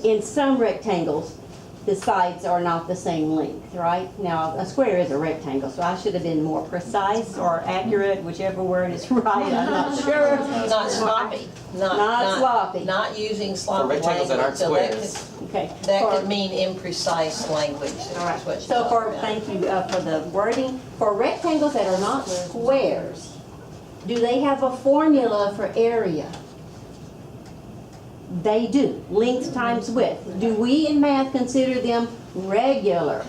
in some rectangles, the sides are not the same length, right? Now, a square is a rectangle, so I should have been more precise or accurate, whichever word is right, I'm not sure. Not sloppy. Not sloppy. Not using For sloppy rectangles that aren't language. squares. Okay. That For- could mean imprecise language. All right. Is what So you're for, talking about. thank you for the wording. For rectangles that are not squares, do they have a formula for area? They do. Length times width. Do we in math consider them regular?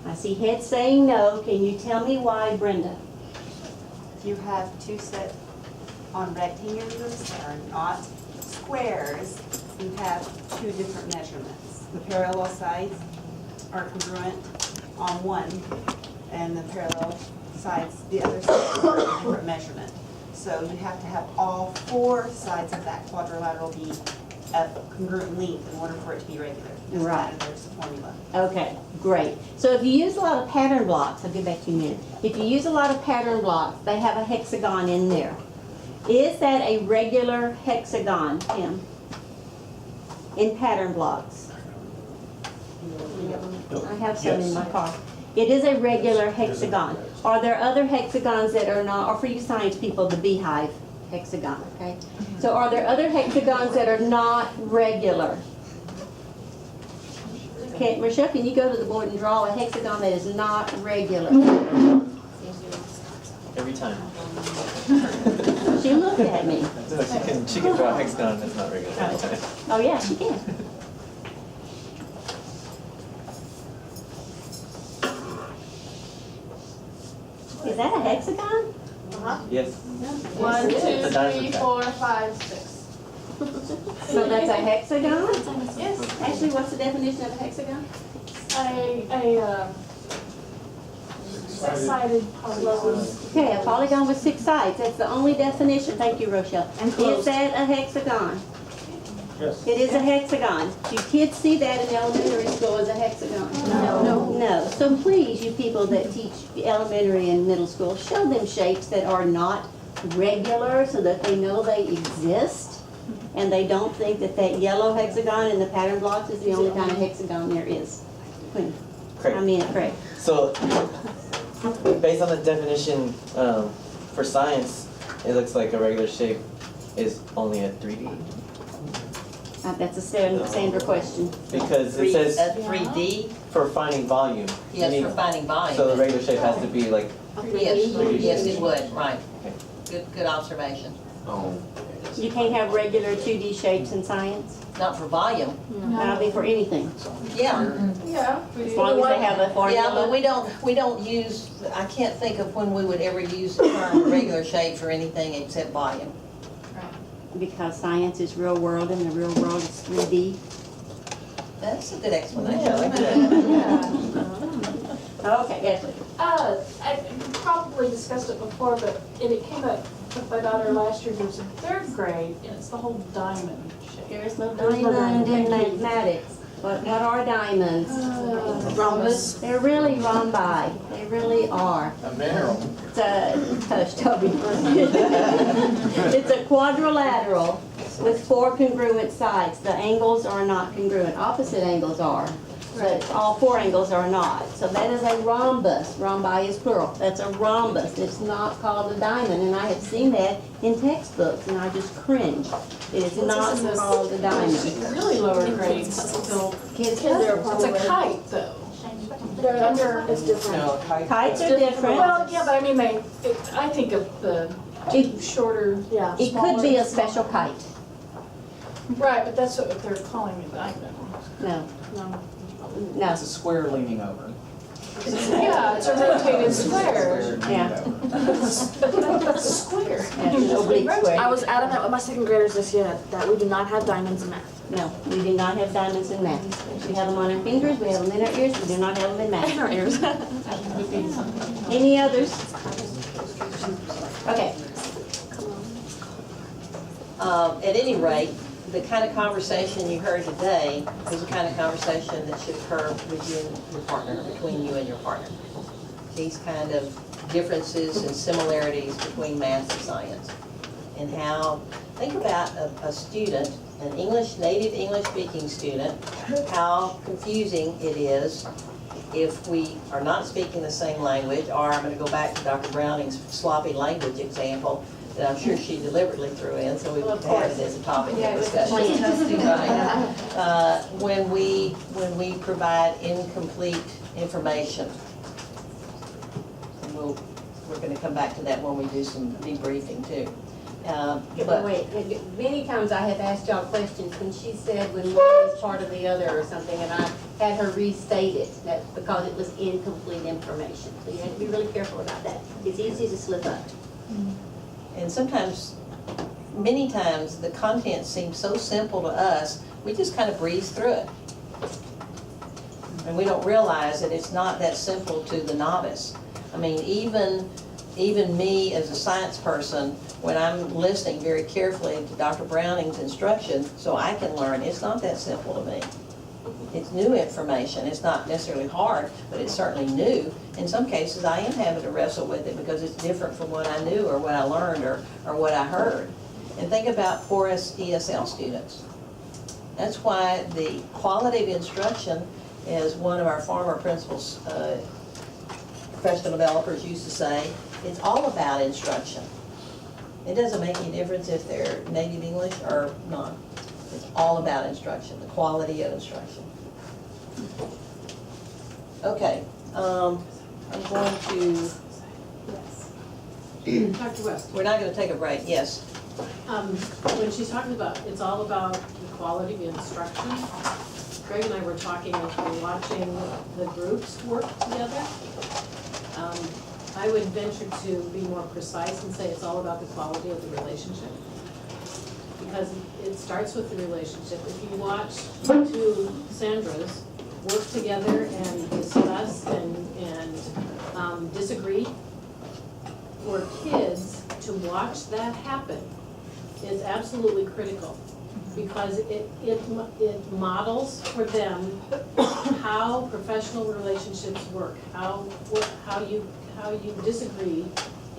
I see heads saying no. Can you tell me why, Brenda? You have two sets on rectangulars that are not squares. You have two different measurements. The parallel sides are congruent on one, and the parallel sides, the other side, are a different measurement. So you have to have all four sides of that quadrilateral be of congruent length in order for it to be regular. That's Right. why there's a formula. Okay, great. So if you use a lot of pattern blocks, I'll get back to you in a minute. If you use a lot of pattern blocks, they have a hexagon in there. Is that a regular hexagon, Tim? In pattern blocks? I have some in my car. It is a regular hexagon. Are there other hexagons that are not, or for you science people, the beehive hexagon, okay? So are there other hexagons that are not regular? Okay, Michelle, can you go to the board and draw a hexagon that is not regular? Every time. She looked at me. So she can draw a hexagon that's not regular every time. Oh, yeah, she can. Is that a hexagon? Yes. 1, 2, It's a diamond 3, pattern. 4, 5, 6. So that's a hexagon? Yes. Actually, what's the definition of a hexagon? A six-sided polygon. Okay, a polygon with 6 sides. That's the only definition. Thank you, Rochelle. Is that a hexagon? Yes. It is a hexagon. Do kids see that in elementary school as a hexagon? No. No. So please, you people that teach elementary and middle school, show them shapes that are not regular so that they know they exist. And they don't think that that yellow hexagon in the pattern blocks is the only kind of hexagon there is. Quinn, I Correct. mean it correct. So, based on the definition for science, it looks like a regular shape is only a 3D. That's a Sandra question. Because it Three- says a 3D, for finding volume. you yes, need- for finding volume. So the regular shape has to be like, Yes, yes, it would, right. Okay. Good observation. You can't have regular 2D shapes in science? Not for volume. That'll be for anything, Yeah, Yeah. as long as they have a yeah, but formula. we don't use, I can't think of when we would ever use the term regular shape for anything except volume. Because science is real world and the real world is 3D. That's a good explanation. yeah, like that. Okay, Ashley. I probably discussed it before, but it came up with my daughter last year. There's a 3rd grade, and it's the whole diamond shape. There is no There's no diamond in diamond. mathematics. What are diamonds? Rhombus. They're really rhombi. They really are. A mineral. It's a, hush, Toby. It's a quadrilateral with 4 congruent sides. The angles are not congruent. Opposite angles are, but all 4 angles are not. So that is a rhombus. Rhombi is plural. That's a rhombus. It's not called a diamond, and I have seen that in textbooks, and I just cringe. It is not called a diamond. Really lower grades still. Kids, It's a kite, though. They're under, it's different. kites are different. Well, yeah, but I mean, I think of the It, shorter, yeah. it could be a special kite. Right, but that's what they're calling a diamond. No, No. no, It's a square leaning over. Yeah, it's a rotated square. yeah. That's a square. Yeah, it's an oblique square. I was adamant with my second graders this year that we do not have diamonds in math. No, we do not have diamonds in math. We have them on our fingers, we have them in our ears, we do not have them in In math. our ears. Any others? Okay, At any rate, the kind of conversation you heard today is the kind of conversation that should occur with you and your partner, between you and your partner. These kind of differences and similarities between math and science. And how, think about a student an native English speaking student, how confusing it is if we are not speaking the same language, or I'm gonna go back to Dr. Browning's sloppy language example that I'm sure she deliberately threw in, so we would have it as a topic of discussion. Right. When we provide incomplete information. And we're gonna come back to that when we do some debriefing too. But Wait, many times I have asked y'all questions when she said when one is part of the other or something, and I had her restate it, that because it was incomplete information. So you have to be really careful about that. It's easy to slip up. And sometimes, many times, the content seems so simple to us, we just kind of breeze through it. And we don't realize that it's not that simple to the novice. I mean, even me as a science person, when I'm listening very carefully to Dr. Browning's instruction so I can learn, it's not that simple to me. It's new information. It's not necessarily hard, but it's certainly new. In some cases, I am having to wrestle with it because it's different from what I knew or what I learned or what I heard. And think about poor ESL students. That's why the quality of instruction, as one of our former principals, professional developers used to say, it's all about instruction. It doesn't make any difference if they're native English or not. It's all about instruction, the quality of instruction. Okay, I'm going to, Dr. West, we're not gonna take a break, yes. when she's talking about, it's all about the quality of instruction, Greg and I were talking as we were watching the groups work together. I would venture to be more precise and say it's all about the quality of the relationship. Because it starts with the relationship. If you watch two Sandras work together and discuss and disagree, for kids to watch that happen is absolutely critical. Because it models for them how professional relationships work, how you disagree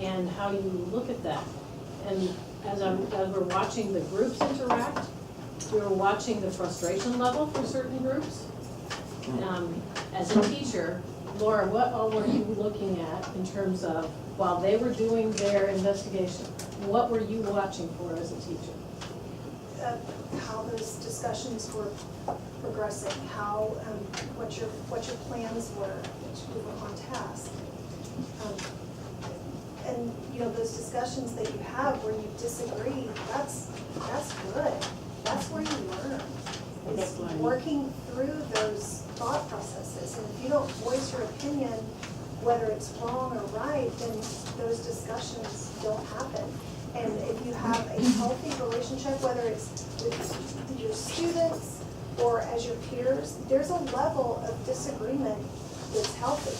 and how you look at that. And as we're watching the groups interact, we're watching the frustration level for certain groups. As a teacher, Laura, what all were you looking at in terms of, while they were doing their investigation, what were you watching for as a teacher? How those discussions were progressing, how, what your plans were, that you were on task. And, you know, those discussions that you have where you disagree, that's good. That's where you learn. It's working through those thought processes. And if you don't voice your opinion, whether it's wrong or right, then those discussions don't happen. And if you have a healthy relationship, whether it's with your students or as your peers, there's a level of disagreement that's healthy.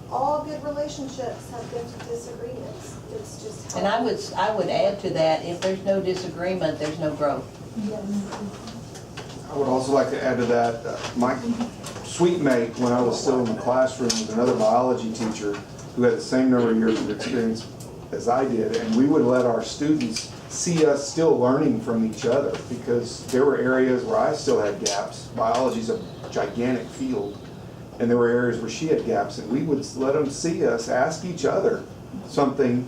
All good relationships have good disagreements. It's just healthy. And I would add to that, if there's no disagreement, there's no growth. I would also like to add to that, my suite mate, when I was still in the classroom, was another biology teacher who had the same number of years of experience as I did, and we would let our students see us still learning from each other, because there were areas where I still had gaps. Biology's a gigantic field, and there were areas where she had gaps, and we would let them see us ask each other something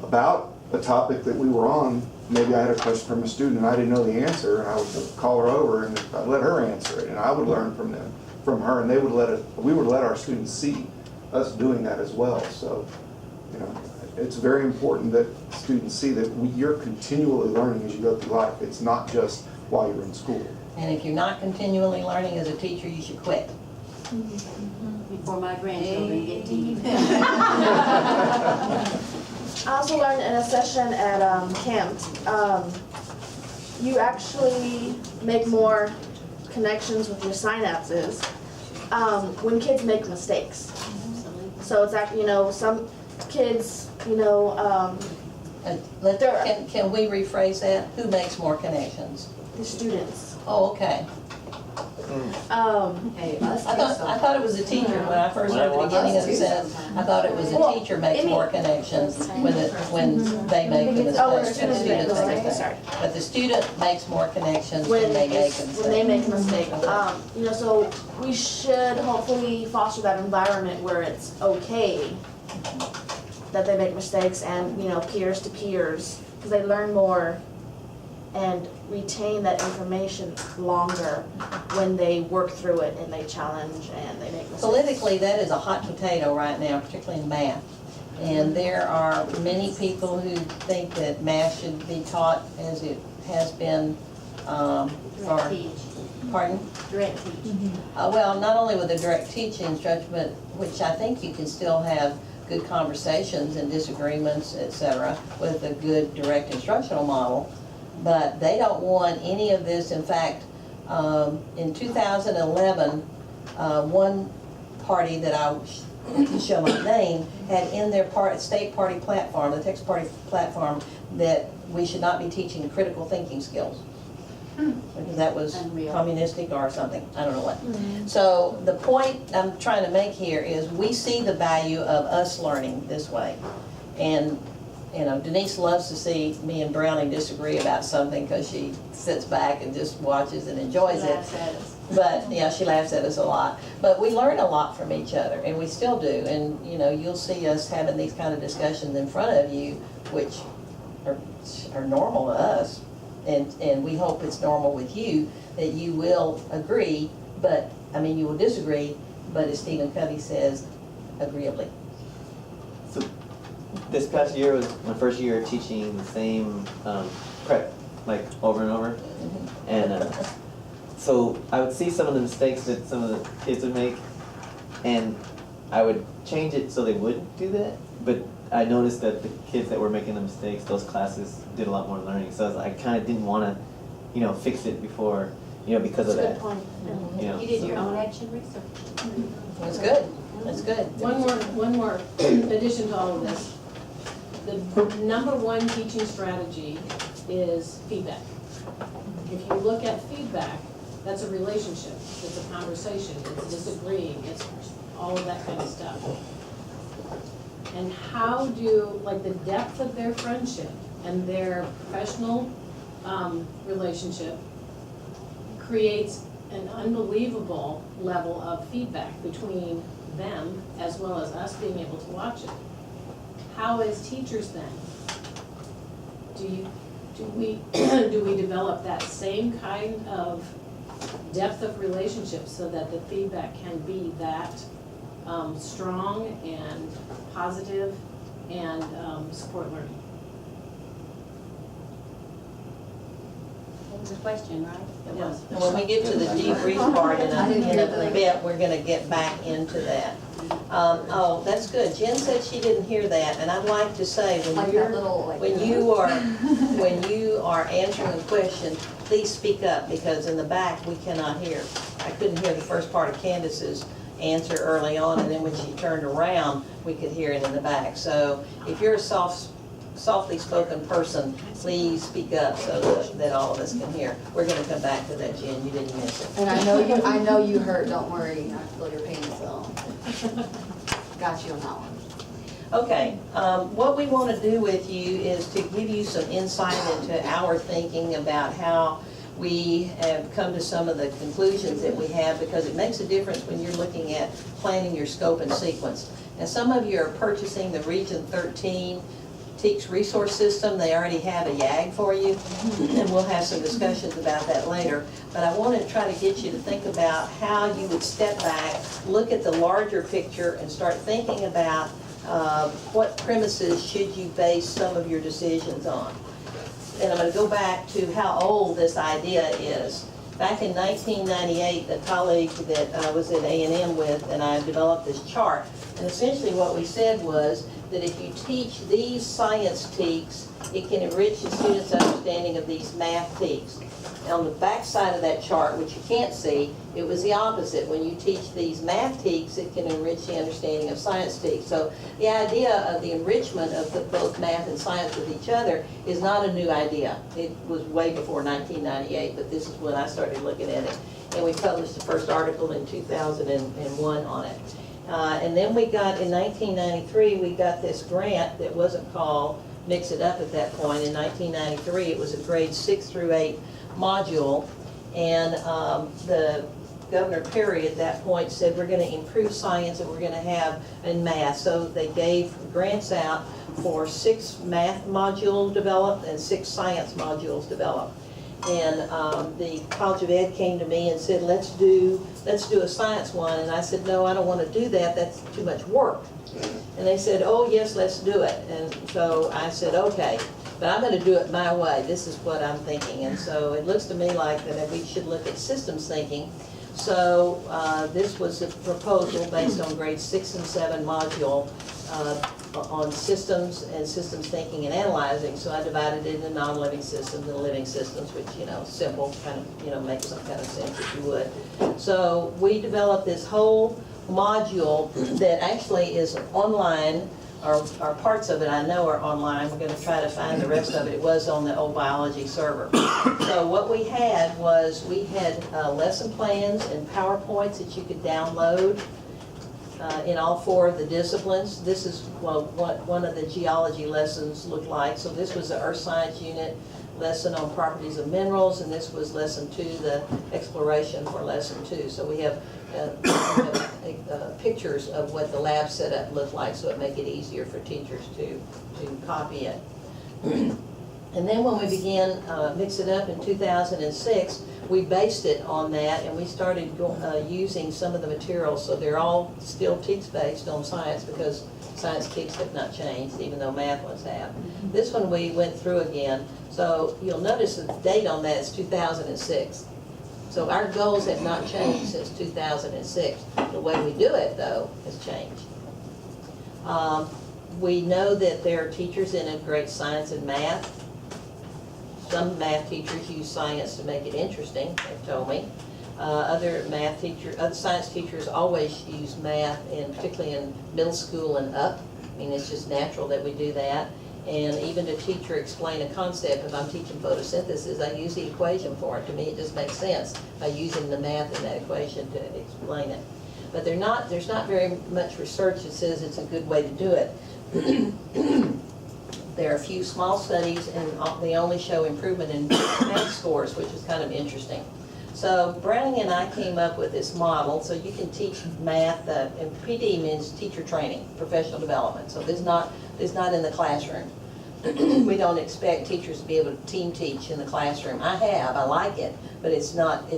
about a topic that we were on. Maybe I had a question from a student and I didn't know the answer, and I would call her over and I'd let her answer it, and I would learn from her, and we would let our students see us doing that as well. So, you know, it's very important that students see that you're continually learning as you go through life. It's not just while you're in school. And if you're not continually learning as a teacher, you should quit. Before my grandchildren get to you. I also learned in a session at camp, you actually make more connections with your synapses when kids make mistakes. So it's actually, you know, some kids, you know, Can we rephrase that? Who makes more connections? the students. Oh, okay. Hey, I thought it was a teacher, when I first heard the beginning of the sentence, I thought it was a teacher makes more connections when they make a mistake. Oh, when than students make mistakes, sorry. But the student makes more connections when they make a mistake. When they make a mistake. You know, so we should hopefully foster that environment where it's okay that they make mistakes and, you know, peers to peers, because they learn more and retain that information longer when they work through it and they challenge and they make mistakes. Politically, that is a hot potato right now, particularly in math. And there are many people who think that math should be taught as it has been, Direct teach, pardon? direct teach. Well, not only with the direct teaching instruction, but which I think you can still have good conversations and disagreements, et cetera, with a good direct instructional model. But they don't want any of this. In fact, in 2011, one party that I shall not name had in their state party platform, the Texas party platform, that we should not be teaching critical thinking skills. Because that was Unreal. communistic or something, I don't know what. So the point I'm trying to make here is we see the value of us learning this way. And, you know, Denise loves to see me and Brownie disagree about something because she sits back and just watches and enjoys it. Laughs at us. But, yeah, she laughs at us a lot. But we learn a lot from each other, and we still do. And, you know, you'll see us having these kind of discussions in front of you, which are normal to us. And we hope it's normal with you, that you will agree, but, I mean, you will disagree, but as Stephen Covey says, agreeably. So this past year was my first year teaching the same prep, like over and over. And so I would see some of the mistakes that some of the kids would make, and I would change it so they wouldn't do that. But I noticed that the kids that were making the mistakes, those classes did a lot more learning. So I kind of didn't want to, you know, fix it before, you know, because of that. Good point. You know, You did so- your own action research. That's good, that's good. One more addition to all of this. The number one teaching strategy is feedback. If you look at feedback, that's a relationship, it's a conversation, it's disagreeing, it's all of that kind of stuff. And how do, like, the depth of their friendship and their professional relationship creates an unbelievable level of feedback between them as well as us being able to watch it. How as teachers then, do we develop that same kind of depth of relationship so that the feedback can be that strong and positive and support learning? That was a question, right? It Yeah. was. And when we get to the debrief part in a bit, we're gonna get back into that. Oh, that's good. Jen said she didn't hear that, and I'd like to say, Like that little, like. when you are answering a question, please speak up, because in the back, we cannot hear. I couldn't hear the first part of Candace's answer early on, and then when she turned around, we could hear it in the back. So if you're a softly spoken person, please speak up so that all of us can hear. We're gonna come back to that, Jen, you didn't miss it. And I know you heard, don't worry, I feel your pain, so. Got you on that one. Okay, what we want to do with you is to give you some insight into our thinking about how we have come to some of the conclusions that we have, because it makes a difference when you're looking at planning your scope and sequence. Now, some of you are purchasing the Region 13 TEACS resource system. They already have a YAG for you, and we'll have some discussions about that later. But I want to try to get you to think about how you would step back, look at the larger picture, and start thinking about what premises should you base some of your decisions on. And I'm going to go back to how old this idea is. Back in 1998, a colleague that I was at A&M with and I developed this chart. And essentially what we said was that if you teach these science teaks, it can enrich the students' understanding of these math teaks. On the back side of that chart, which you can't see, it was the opposite. When you teach these math teaks, it can enrich the understanding of science teaks. So the idea of the enrichment of both math and science with each other is not a new idea. It was way before 1998, but this is when I started looking at it. And we published the first article in 2001 on it. And then we got, in 1993, we got this grant that wasn't called Mix It Up at that point. In 1993, it was a grade 6 through 8 module, and the Governor Perry at that point said, we're going to improve science and we're going to have in math. So they gave grants out for 6 math modules developed and 6 science modules developed. And the College of Ed came to me and said, let's do a science one. And I said, no, I don't want to do that. That's too much work. And they said, oh, yes, let's do it. And so I said, okay, but I'm going to do it my way. This is what I'm thinking. And so it looks to me like that we should look at systems thinking. So this was a proposal based on grade 6 and 7 module on systems and systems thinking and analyzing. So I divided it into non-living systems and living systems, which, simple, kind of, makes some kind of sense if you would. So we developed this whole module that actually is online, or parts of it I know are online. We're going to try to find the rest of it. It was on the old biology server. So what we had was lesson plans and PowerPoints that you could download in all 4 of the disciplines. This is what one of the geology lessons looked like. So this was the Earth Science Unit lesson on properties of minerals, and this was lesson 2, the exploration for lesson 2. So we have pictures of what the lab setup looked like, so it make it easier for teachers to copy it. And then when we began Mix It Up in 2006, we based it on that, and we started using some of the materials. So they're all still text-based on science, because science text have not changed, even though math ones have. This one we went through again. So you'll notice the date on that is 2006. So our goals have not changed since 2006. The way we do it, though, has changed. We know that there are teachers that integrate science and math. Some math teachers use science to make it interesting, they've told me. Other science teachers always use math, particularly in middle school and up. I mean, it's just natural that we do that. And even to teach or explain a concept, if I'm teaching photosynthesis, I use the equation for it. To me, it just makes sense by using the math in that equation to explain it. But there's not very much research that says it's a good way to do it. There are a few small studies, and they only show improvement in math scores, which is kind of interesting. So Browning and I came up with this model, so you can teach math, and PD means teacher training, professional development. So this is not in the classroom. We don't expect teachers to be able to team teach in the classroom. I like it, but it's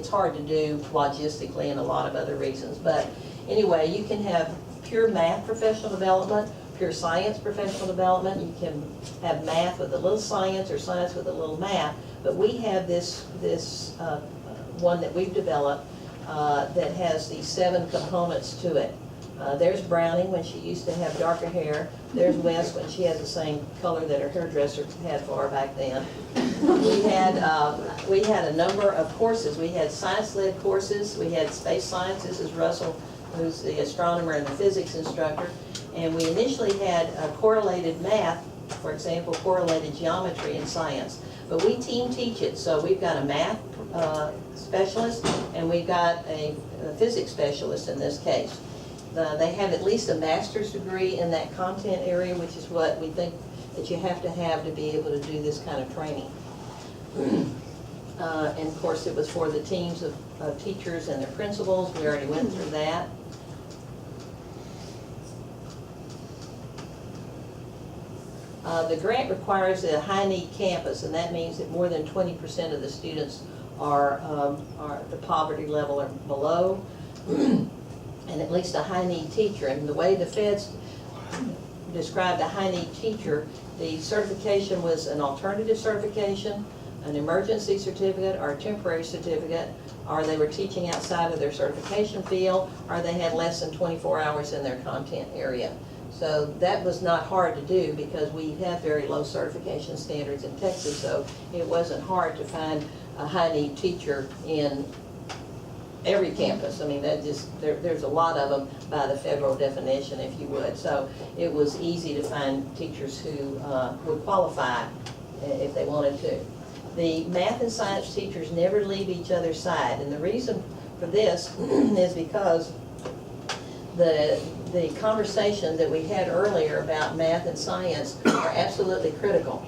hard to do logistically and a lot of other reasons. But anyway, you can have pure math professional development, pure science professional development. You can have math with a little science or science with a little math. But we have this one that we've developed that has these 7 components to it. There's Browning when she used to have darker hair. There's Wes when she had the same color that her hairdresser had for her back then. We had a number of courses. We had science-led courses. We had space science. This is Russell, who's the astronomer and the physics instructor. And we initially had correlated math, for example, correlated geometry in science. But we team teach it, so we've got a math specialist and we've got a physics specialist in this case. They have at least a master's degree in that content area, which is what we think that you have to be able to do this kind of training. And of course it was for the teams of teachers and their principals. We already went through that. The grant requires a high-need campus, and that means that more than 20% of the students are at the poverty level or below, and at least a high-need teacher. And the way the feds described a high-need teacher, the certification was an alternative certification, an emergency certificate, or a temporary certificate, or they were teaching outside of their certification field, or they had less than 24 hours in their content area. So that was not hard to do because we have very low certification standards in Texas, so it wasn't hard to find a high-need teacher in every campus. I mean, there's a lot of them by the federal definition, if you would. So it was easy to find teachers who would qualify if they wanted to. The math and science teachers never leave each other's side, and the reason for this is because the conversation that we had earlier about math and science are absolutely critical.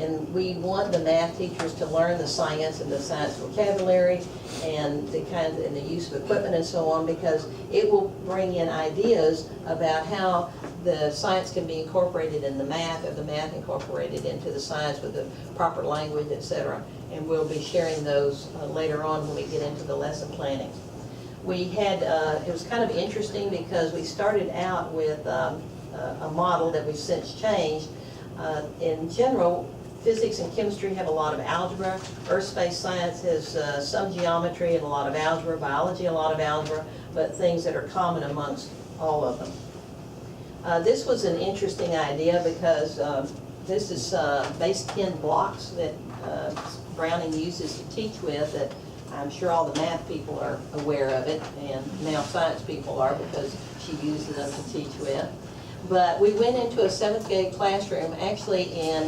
And we want the math teachers to learn the science and the science vocabulary and and the use of equipment and so on, because it will bring in ideas about how the science can be incorporated in the math, or the math incorporated into the science with the proper language, etc. And we'll be sharing those later on when we get into the lesson planning. We had, it was kind of interesting because we started out with a model that we've since changed. In general, physics and chemistry have a lot of algebra. Earth space science has some geometry and a lot of algebra. Biology, a lot of algebra, but things that are common amongst all of them. This was an interesting idea because this is base 10 blocks that Browning uses to teach with, that I'm sure all the math people are aware of it, and now science people are because she uses them to teach with. But we went into a 7th grade classroom, actually in,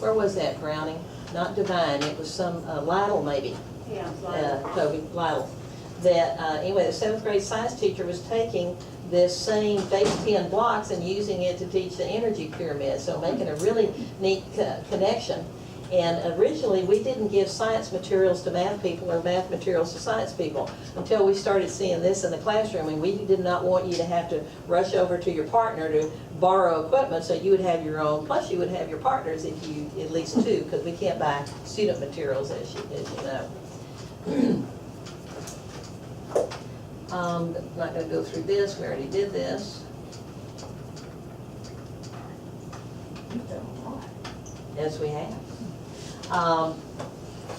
where was that, Browning? Not Divine, it was some, Lytle maybe. Yeah, Toby, Lytle. That, anyway, the 7th grade science teacher was taking this same base 10 blocks and using it to teach the energy pyramid, so making a really neat connection. And originally, we didn't give science materials to math people or math materials to science people until we started seeing this in the classroom, and we did not want you to have to rush over to your partner to borrow equipment, so you would have your own, plus you would have your partners if you, at least two, because we can't buy student materials, as you know. I'm not going to go through this, we already did this. Yes, we have.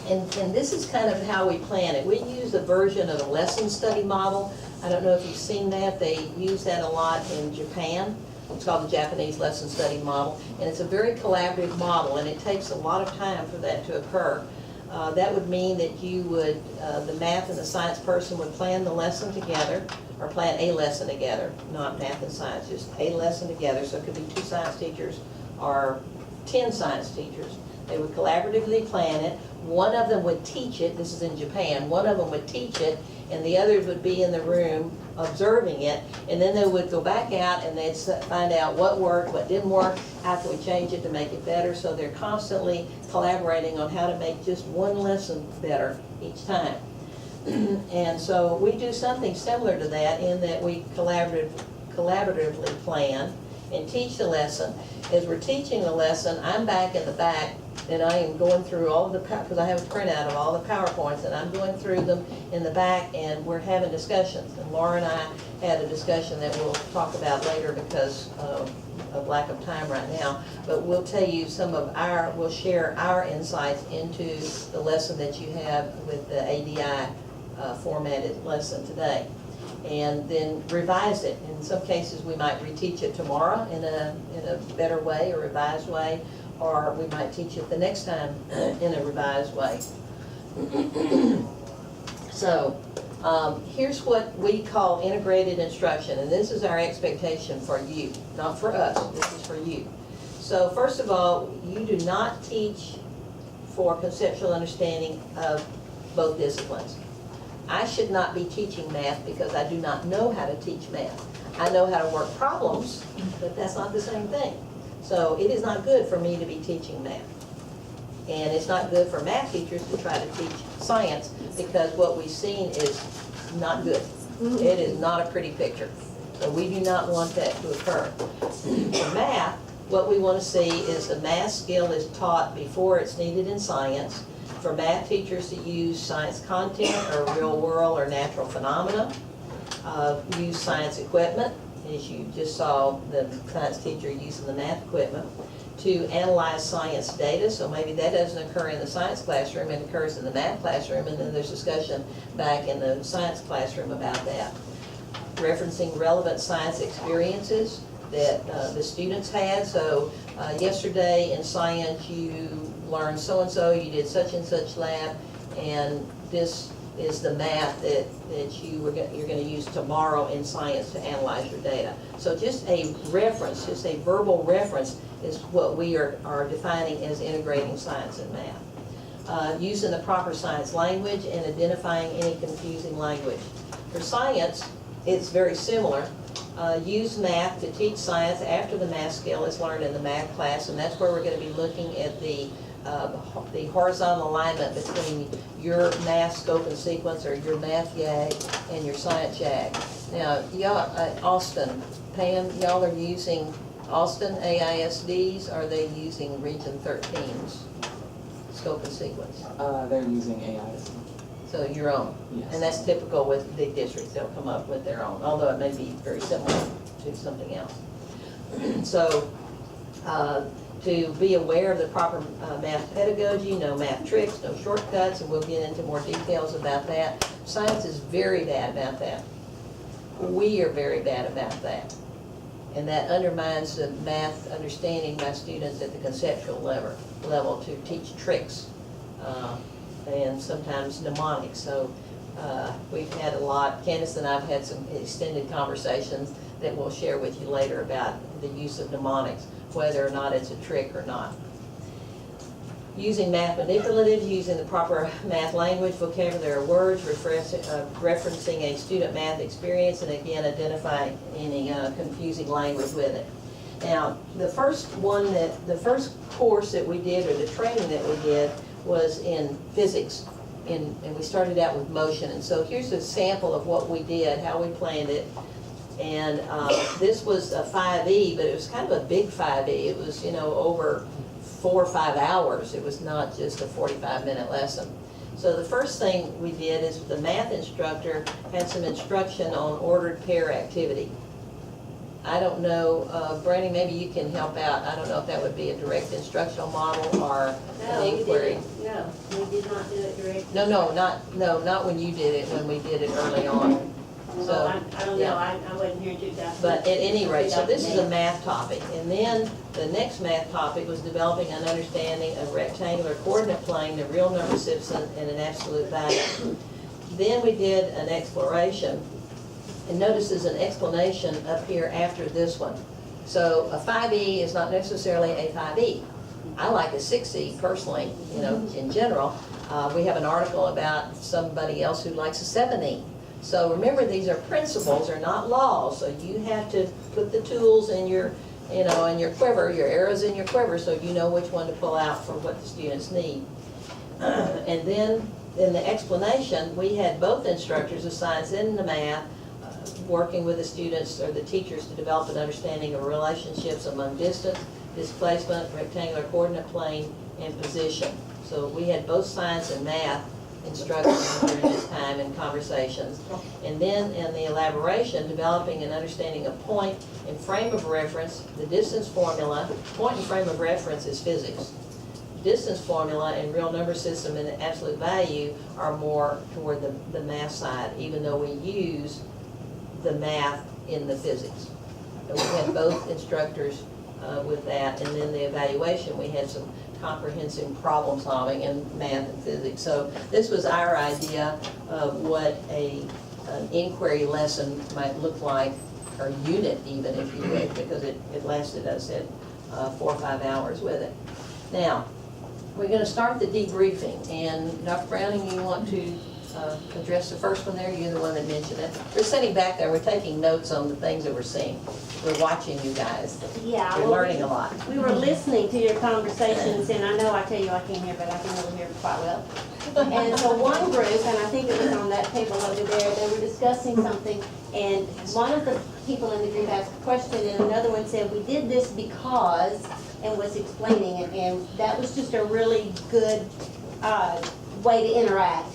And this is kind of how we plan it. We use a version of a lesson study model. I don't know if you've seen that. They use that a lot in Japan. It's called the Japanese lesson study model. And it's a very collaborative model, and it takes a lot of time for that to occur. That would mean that you would, the math and the science person would plan the lesson together, or plan a lesson together, not math and science, just a lesson together. So it could be 2 science teachers or 10 science teachers. They would collaboratively plan it. One of them would teach it. This is in Japan. One of them would teach it, and the others would be in the room observing it. And then they would go back out and they'd find out what worked, what didn't work, how can we change it to make it better. So they're constantly collaborating on how to make just one lesson better each time. And so we do something similar to that in that we collaboratively plan and teach the lesson. As we're teaching the lesson, I'm back in the back, and I am going through all of the, because I have a printout of all the PowerPoints, and I'm going through them in the back, and we're having discussions. And Laura and I had a discussion that we'll talk about later because of lack of time right now. But we'll tell you some of our, we'll share our insights into the lesson that you have with the ADI formatted lesson today. And then revise it. In some cases, we might reteach it tomorrow in a better way, a revised way, or we might teach it the next time in a revised way. So here's what we call integrated instruction, and this is our expectation for you, not for us, this is for you. So first of all, you do not teach for conceptual understanding of both disciplines. I should not be teaching math because I do not know how to teach math. I know how to work problems, but that's not the same thing. So it is not good for me to be teaching math. And it's not good for math teachers to try to teach science because what we've seen is not good. It is not a pretty picture. So we do not want that to occur. For math, what we want to see is the math skill is taught before it's needed in science. For math teachers to use science content or real world or natural phenomena, use science equipment, as you just saw the science teacher using the math equipment, to analyze science data. So maybe that doesn't occur in the science classroom, it occurs in the math classroom, and then there's discussion back in the science classroom about that. Referencing relevant science experiences, that the students had. So yesterday in science, you learned so-and-so, you did such and such lab, and this is the math that you're going to use tomorrow in science to analyze your data. So just a reference, just a verbal reference is what we are defining as integrating science and math. Using the proper science language and identifying any confusing language. For science, it's very similar. Use math to teach science after the math skill is learned in the math class, and that's where we're going to be looking at the horizontal alignment between your math scope and sequence, or your math YAG and your science YAG. Now, y'all, Austin, Pam, y'all are using Austin AISDs, or are they using Region 13's scope and sequence? They're using AIs. So your own? Yes. And that's typical with big districts, they'll come up with their own, although it may be very similar to something else. So, to be aware of the proper math pedagogy, no math tricks, no shortcuts, and we'll get into more details about that. Science is very bad about that. We are very bad about that. And that undermines the math understanding by students at the conceptual level to teach tricks and sometimes mnemonics. So we've had a lot, Candace and I have had some extended conversations that we'll share with you later about the use of mnemonics, whether or not it's a trick or not. Using math manipulatives, using the proper math language, vocabulary words, referencing a student math experience, and again, identifying any confusing language with it. Now, the first course that we did, or the training that we did, was in physics, and we started out with motion. And so here's a sample of what we did, how we planned it. And this was a 5E, but it was kind of a big 5E. It was, over 4 or 5 hours. It was not just a 45-minute lesson. So the first thing we did is the math instructor had some instruction on ordered pair activity. I don't know, Brandy, maybe you can help out. I don't know if that would be a direct instructional model or an inquiry. No, we did not do it directly. No, not when you did it, when we did it early on. Well, So, I don't yeah. know, I wasn't here in 2000. But at any rate, so this is a math topic. And then the next math topic was developing an understanding of rectangular coordinate plane, the real number system, and an absolute value. Then we did an exploration. And notice there's an explanation up here after this one. So a 5E is not necessarily a 5E. I like a 6E personally, in general. We have an article about somebody else who likes a 7E. So remember, these are principles, they're not laws. So you have to put the tools in your, in your quiver, your arrows in your quiver, so you know which one to pull out for what the students need. And then in the explanation, we had both instructors of science and the math working with the students or the teachers to develop an understanding of relationships among distance, displacement, rectangular coordinate plane, and position. So we had both science and math instructions during this time in conversations. And then in the elaboration, developing an understanding of point and frame of reference, the distance formula. Point and frame of reference is physics. Distance formula and real number system and absolute value are more toward the math side, even though we use the math in the physics. And we had both instructors with that, and then the evaluation, we had some comprehensive problem solving in math and physics. So this was our idea of what an inquiry lesson might look like, or unit even, if you would, because it lasted, as I said, 4 or 5 hours with it. Now, we're going to start the debriefing, and Dr. Browning, you want to address the first one there? You're the one that mentioned it. We're sitting back there, we're taking notes on the things that we're seeing. We're watching you guys. Yeah, We're well, learning a lot. we were listening to your conversations, and I know I tell you I can't hear, but I can really hear quite well. And so one group, and I think it was on that table over there, they were discussing something, and one of the people in the group asked a question, and another one said, we did this because, and was explaining it, and that was just a really good way to interact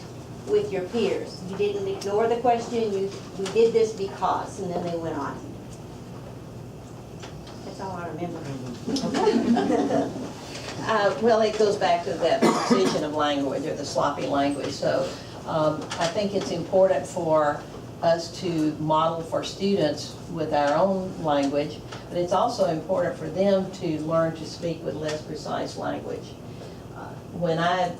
with your peers. You didn't ignore the question, we did this because, and then they went on. That's all I remember. Well, it goes back to that precision of language, or the sloppy language. So I think it's important for us to model for students with our own language, but it's also important for them to learn to speak with less precise language.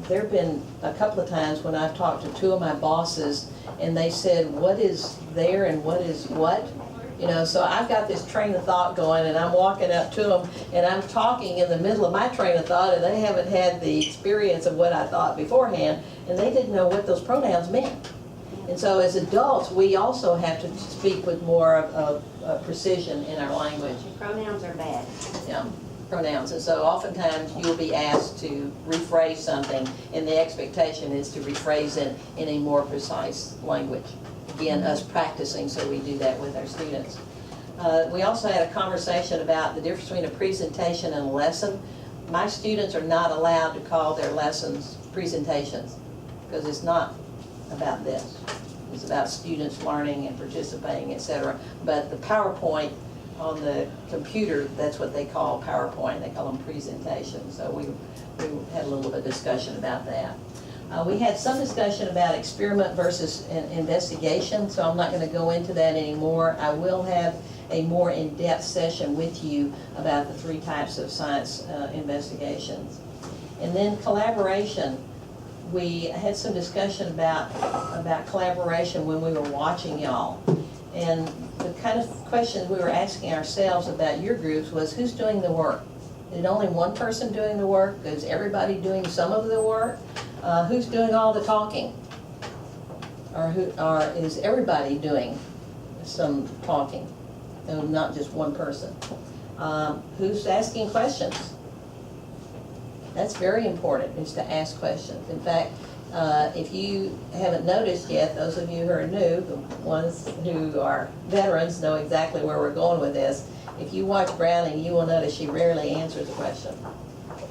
There have been a couple of times when I've talked to two of my bosses and they said, what is there and what is what? You know, so I've got this train of thought going and I'm walking up to them and I'm talking in the middle of my train of thought and they haven't had the experience of what I thought beforehand and they didn't know what those pronouns meant. And so as adults, we also have to speak with more of precision in our language. Pronouns are bad. Yeah, pronouns. And so oftentimes you'll be asked to rephrase something and the expectation is to rephrase it in a more precise language. Again, us practicing, so we do that with our students. We also had a conversation about the difference between a presentation and a lesson. My students are not allowed to call their lessons presentations because it's not about this. It's about students learning and participating, etc. But the PowerPoint on the computer, that's what they call PowerPoint. They call them presentations. So we had a little bit of discussion about that. We had some discussion about experiment versus investigation, so I'm not going to go into that anymore. I will have a more in-depth session with you about the 3 types of science investigations. And then collaboration. We had some discussion about collaboration when we were watching y'all. And the kind of questions we were asking ourselves about your groups was, who's doing the work? Is it only one person doing the work? Is everybody doing some of the work? Who's doing all the talking? Or is everybody doing some talking? And not just one person. Who's asking questions? That's very important, is to ask questions. In fact, if you haven't noticed yet, those of you who are new, the ones who are veterans know exactly where we're going with this. If you watch Browning, you will notice she rarely answers a question.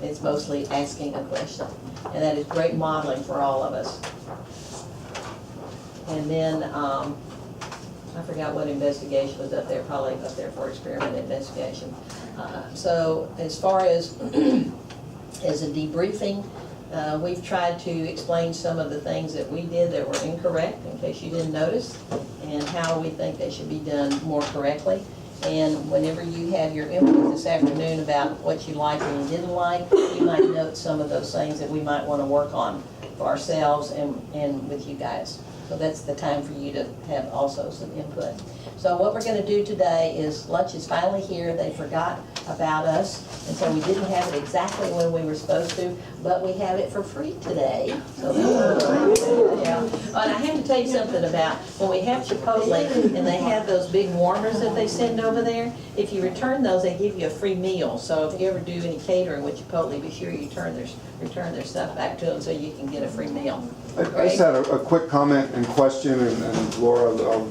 It's mostly asking a question. And that is great modeling for all of us. And then, I forgot what investigation was up there, probably up there for experiment investigation. So as far as as a debriefing, we've tried to explain some of the things that we did that were incorrect, in case you didn't notice, and how we think they should be done more correctly. And whenever you have your input this afternoon about what you liked and you didn't like, you might note some of those things that we might want to work on for ourselves and with you guys. So that's the time for you to have also some input. So what we're going to do today is lunch is finally here. They forgot about us, and so we didn't have it exactly when we were supposed to, but we have it for free today. So that's yeah. And I have to tell you something about when we have Chipotle and they have those big warmers that they send over there. If you return those, they give you a free meal. So if you ever do any catering with Chipotle, be sure you return their stuff back to them so you can get a free meal. I just had a quick comment and question, and Laura,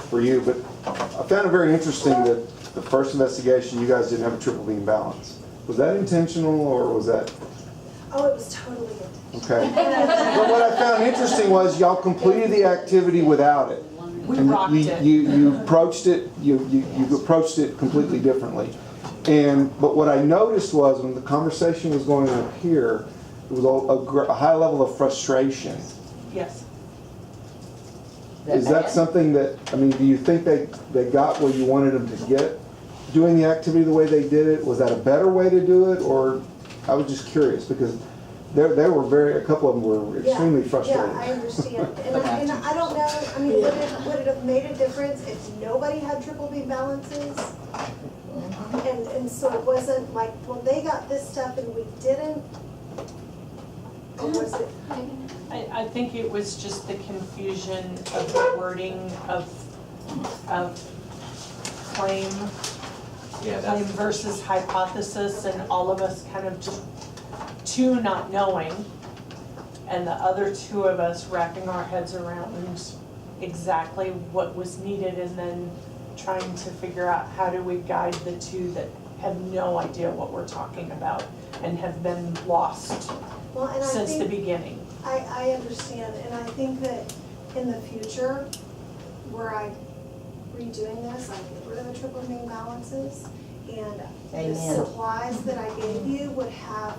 for you, but I found it very interesting that the first investigation, you guys didn't have a triple beam balance. Was that intentional, or was that? Oh, it was totally intentional. Okay. But what I found interesting was y'all completed the activity without it. We And rocked it. you approached it, you approached it completely differently. But what I noticed was when the conversation was going up here, there was a high level of frustration. Yes. Is that something that, I mean, do you think they got where you wanted them to get doing the activity the way they did it? Was that a better way to do it, or I was just curious because they were a couple of them were extremely frustrated. Yeah, I understand. And I don't know, I mean, would it have made a difference if nobody had triple B balances? And so it wasn't like, well, they got this stuff and we didn't? Or was it? I think it was just the confusion of the wording of claim versus hypothesis, and all of us kind of just two not knowing, and the other two of us wrapping our heads around exactly what was needed, and then trying to figure out how do we guide the two that have no idea what we're talking about and have been lost since the beginning. I understand, and I think that in the future, were I redoing this, I'd get rid of the triple beam balances, and the supplies that I gave you would have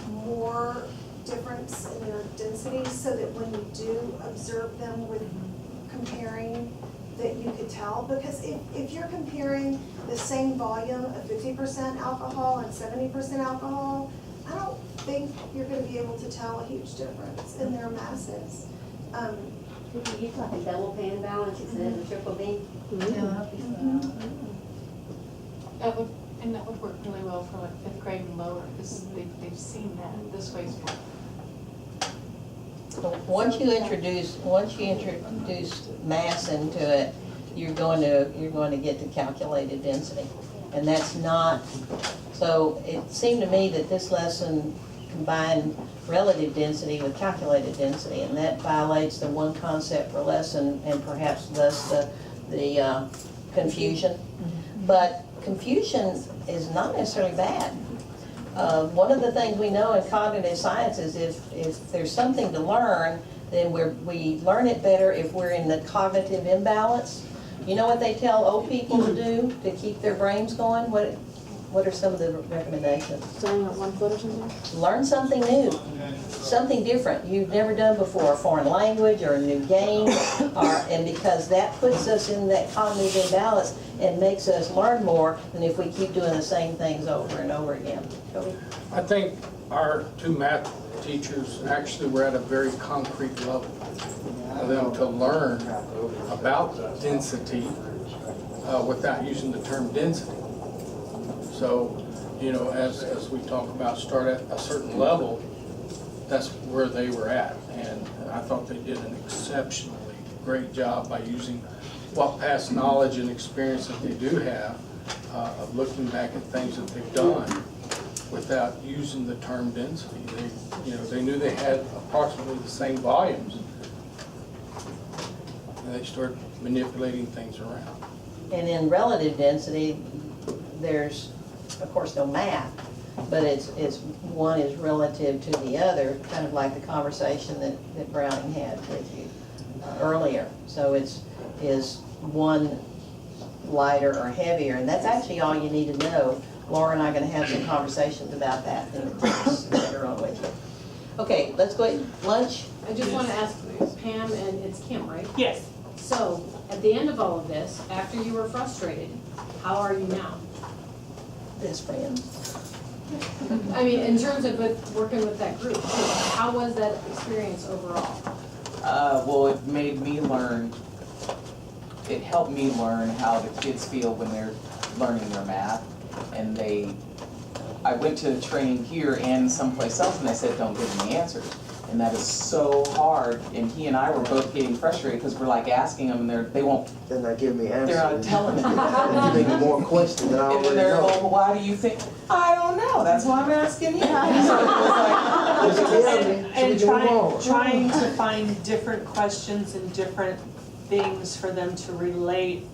more difference in their densities, so that when you do observe them with comparing that you could tell? Because if you're comparing the same volume of 50% alcohol and 70% alcohol, I don't think you're gonna be able to tell a huge difference in their masses. Could you use like a double pan balance instead of a triple B? And that would work really well for like fifth grade and lower, because they've seen that this way's work. So once you introduce mass into it, you're going to get to calculated density. And that's not, so it seemed to me that this lesson combined relative density with calculated density, and that violates the one concept per lesson and perhaps thus the confusion. But confusion is not necessarily bad. One of the things we know in cognitive sciences is if there's something to learn, then we learn it better if we're in the cognitive imbalance. You know what they tell old people to do to keep their brains going? What are some of the recommendations? Standing on 1 foot or something? Learn something new, something different you've never done before, a foreign language or a new game, and because that puts us in that cognitive imbalance and makes us learn more than if we keep doing the same things over and over again. Toby? I think our two math teachers actually were at a very concrete level for them to learn about density without using the term density. So, you know, as we talk about start at a certain level, that's where they were at. And I thought they did an exceptionally great job by using what past knowledge and experience that they do have of looking back at things that they've done without using the term density. They knew they had approximately the same volumes, and they started manipulating things around. And in relative density, there's, of course, no math, but it's one is relative to the other, kind of like the conversation that Browning had with you earlier. So is one lighter or heavier, and that's actually all you need to know. Laura and I are going to have some conversations about that in the class later on with you. Okay, let's go eat lunch. I just want to ask Pam, and it's Kim, right? Yes. So, at the end of all of this, after you were frustrated, how are you now? Best friends. I mean, in terms of working with that group, how was that experience overall? Well, it made me learn, it helped me learn how the kids feel when they're learning their math. And I went to training here and someplace else, and they said, don't give them the answers. And that is so hard, and he and I were both getting frustrated because we're like asking them, and they won't. They're not giving me answers. They're not telling me. They're giving me more questions than I And already then they're, know. well, why do you think? I don't know. That's why I'm asking you. So it was like, And trying to find different questions and different things for them to relate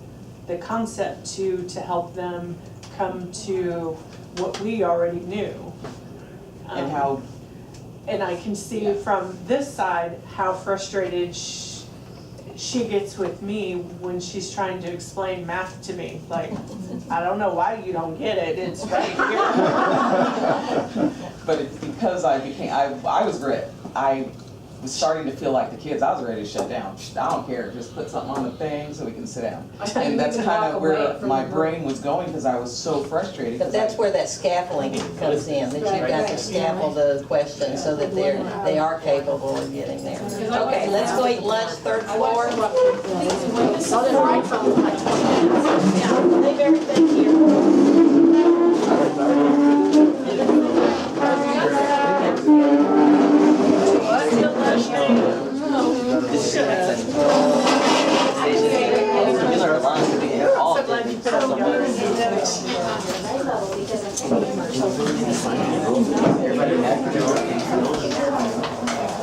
the concept to help them come to what we already knew. and how. And I can see from this side how frustrated she gets with me when she's trying to explain math to me. Like, I don't know why you don't get it, it's right here. But it's because I was grit. I was starting to feel like the kids. I was ready to shut down. I don't care, just put something on the thing so we can sit down. And that's kind of where my brain was going because I was so frustrated. But that's where that scaffolding comes in, that you've got to scaffold the questions so that they are capable of getting there. Okay, let's go eat lunch, third floor. Leave everything here.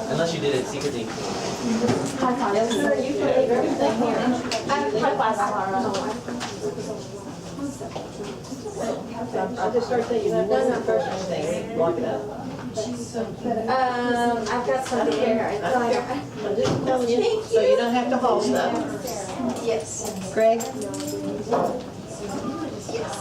Unless you did it secretly. Yes, sir, you can leave everything here. I just started thinking, no, first thing, block it up. I've got some here. I'm just telling you, so you don't have to haul stuff. Yes. Greg? Yes.